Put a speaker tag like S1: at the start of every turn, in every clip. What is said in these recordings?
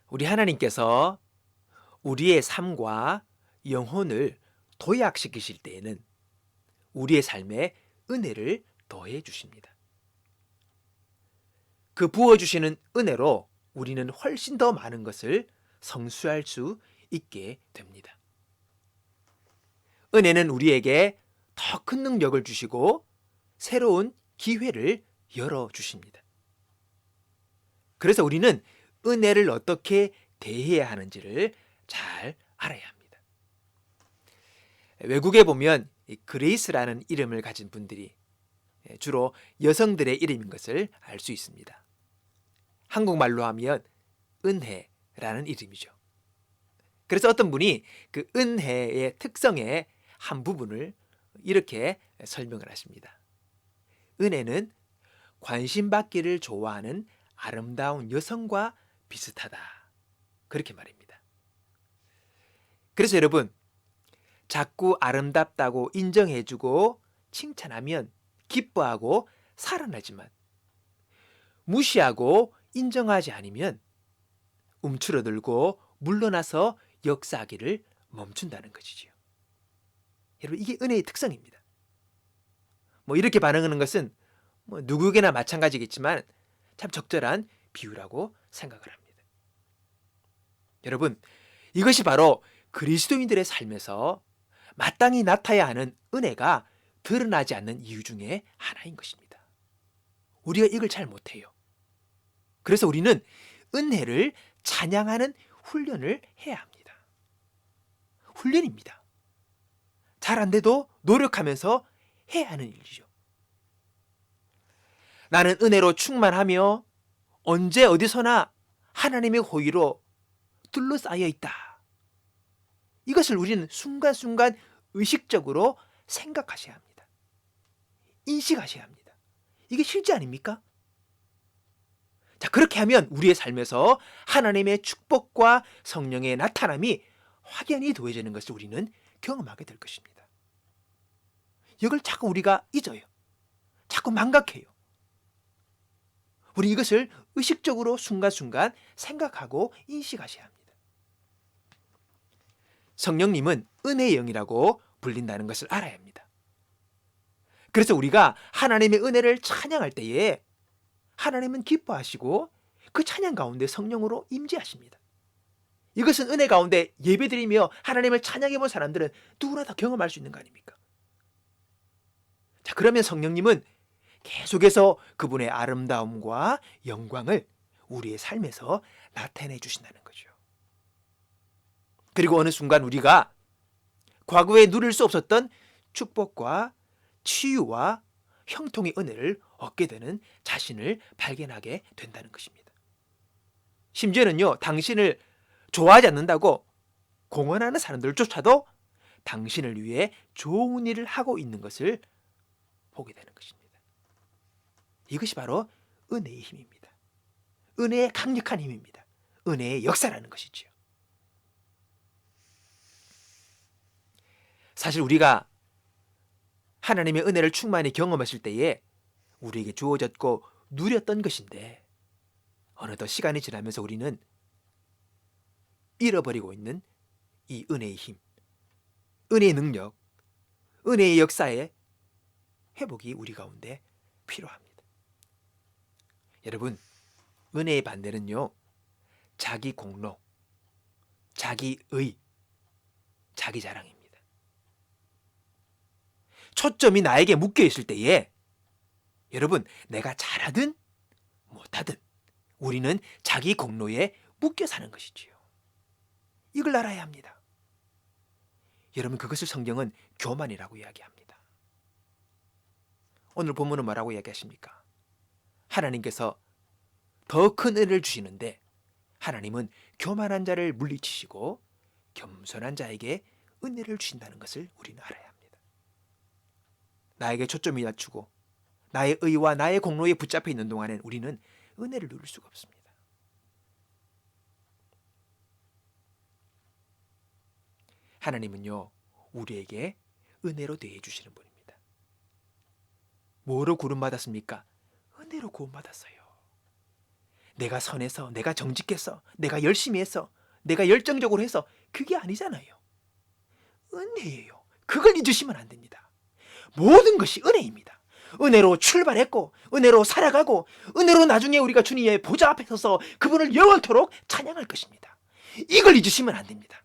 S1: 우리 하나님께서 우리의 삶과 영혼을 도약시키실 때에는 우리의 삶에 은혜를 더해 주십니다. 그 부어주시는 은혜로 우리는 훨씬 더 많은 것을 성취할 수 있게 됩니다. 은혜는 우리에게 더 큰 능력을 주시고 새로운 기회를 열어주십니다. 그래서 우리는 은혜를 어떻게 대해야 하는지를 잘 알아야 합니다. 외국에 보면 그레이스라는 이름을 가진 분들이 주로 여성들의 이름인 것을 알 수 있습니다. 한국말로 하면 은혜라는 이름이죠. 그래서 어떤 분이 그 은혜의 특성의 한 부분을 이렇게 설명을 하십니다. 은혜는 관심받기를 좋아하는 아름다운 여성과 비슷하다. 그렇게 말입니다. 그래서 여러분, 자꾸 아름답다고 인정해주고 칭찬하면 기뻐하고 살아나지만 무시하고 인정하지 않으면 움츠러들고 물러나서 역사하기를 멈춘다는 것이지요. 여러분, 이게 은혜의 특성입니다. 이렇게 반응하는 것은 누구에게나 마찬가지겠지만 참 적절한 비유라고 생각을 합니다. 여러분, 이것이 바로 그리스도인들의 삶에서 마땅히 나타나야 하는 은혜가 드러나지 않는 이유 중에 하나인 것입니다. 우리가 이걸 잘 못해요. 그래서 우리는 은혜를 찬양하는 훈련을 해야 합니다. 훈련입니다. 잘 안 돼도 노력하면서 해야 하는 일이죠. 나는 은혜로 충만하며 언제 어디서나 하나님의 호의로 둘러싸여 있다. 이것을 우리는 순간순간 의식적으로 생각하셔야 합니다. 인식하셔야 합니다. 이게 실제 아닙니까? 자, 그렇게 하면 우리의 삶에서 하나님의 축복과 성령의 나타남이 확연히 더해지는 것을 우리는 경험하게 될 것입니다. 이걸 자꾸 우리가 잊어요. 자꾸 망각해요. 우리 이것을 의식적으로 순간순간 생각하고 인식하셔야 합니다. 성령님은 은혜의 영이라고 불린다는 것을 알아야 합니다. 그래서 우리가 하나님의 은혜를 찬양할 때에 하나님은 기뻐하시고 그 찬양 가운데 성령으로 임재하십니다. 이것은 은혜 가운데 예배드리며 하나님을 찬양해 본 사람들은 누구나 다 경험할 수 있는 거 아닙니까? 자, 그러면 성령님은 계속해서 그분의 아름다움과 영광을 우리의 삶에서 나타내 주신다는 거죠. 그리고 어느 순간 우리가 과거에 누릴 수 없었던 축복과 치유와 형통의 은혜를 얻게 되는 자신을 발견하게 된다는 것입니다. 심지어는요, 당신을 좋아하지 않는다고 공언하는 사람들조차도 당신을 위해 좋은 일을 하고 있는 것을 보게 되는 것입니다. 이것이 바로 은혜의 힘입니다. 은혜의 강력한 힘입니다. 은혜의 역사라는 것이지요. 사실 우리가 하나님의 은혜를 충만히 경험했을 때에 우리에게 주어졌고 누렸던 것인데 어느덧 시간이 지나면서 우리는 잃어버리고 있는 이 은혜의 힘, 은혜의 능력, 은혜의 역사의 회복이 우리 가운데 필요합니다. 여러분, 은혜의 반대는요, 자기 공로, 자기의, 자기 자랑입니다. 초점이 나에게 묶여 있을 때에 여러분, 내가 잘하든 못하든 우리는 자기 공로에 묶여 사는 것이지요. 이걸 알아야 합니다. 여러분, 그것을 성경은 교만이라고 이야기합니다. 오늘 본문은 뭐라고 이야기하십니까? 하나님께서 더 큰 은혜를 주시는데 하나님은 교만한 자를 물리치시고 겸손한 자에게 은혜를 주신다는 것을 우리는 알아야 합니다. 나에게 초점이 맞추고 나의 의와 나의 공로에 붙잡혀 있는 동안엔 우리는 은혜를 누릴 수가 없습니다. 하나님은요, 우리에게 은혜로 대해 주시는 분입니다. 뭐로 구원받았습니까? 은혜로 구원받았어요. 내가 선해서, 내가 정직해서, 내가 열심히 해서, 내가 열정적으로 해서 그게 아니잖아요. 은혜예요. 그걸 잊으시면 안 됩니다. 모든 것이 은혜입니다. 은혜로 출발했고 은혜로 살아가고 은혜로 나중에 우리가 주님의 보좌 앞에 서서 그분을 영원토록 찬양할 것입니다. 이걸 잊으시면 안 됩니다.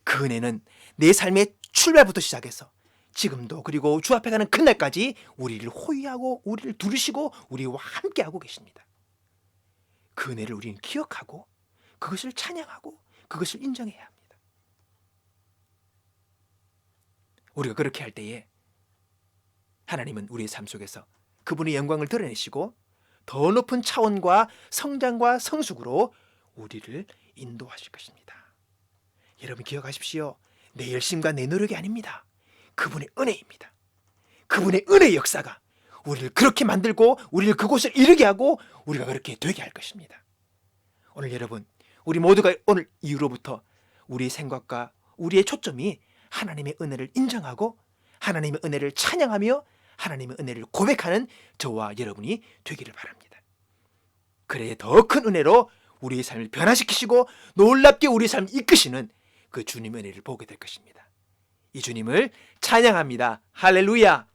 S1: 그 은혜는 내 삶의 출발부터 시작해서 지금도 그리고 주 앞에 가는 그날까지 우리를 호위하고 우리를 두르시고 우리와 함께하고 계십니다. 그 은혜를 우리는 기억하고 그것을 찬양하고 그것을 인정해야 합니다. 우리가 그렇게 할 때에 하나님은 우리의 삶 속에서 그분의 영광을 드러내시고 더 높은 차원과 성장과 성숙으로 우리를 인도하실 것입니다. 여러분 기억하십시오. 내 열심과 내 노력이 아닙니다. 그분의 은혜입니다. 그분의 은혜의 역사가 우리를 그렇게 만들고 우리를 그곳을 이르게 하고 우리가 그렇게 되게 할 것입니다. 오늘 여러분, 우리 모두가 오늘 이후로부터 우리의 생각과 우리의 초점이 하나님의 은혜를 인정하고 하나님의 은혜를 찬양하며 하나님의 은혜를 고백하는 저와 여러분이 되기를 바랍니다. 그래야 더 큰 은혜로 우리의 삶을 변화시키시고 놀랍게 우리의 삶을 이끄시는 그 주님의 은혜를 보게 될 것입니다. 이 주님을 찬양합니다. 할렐루야!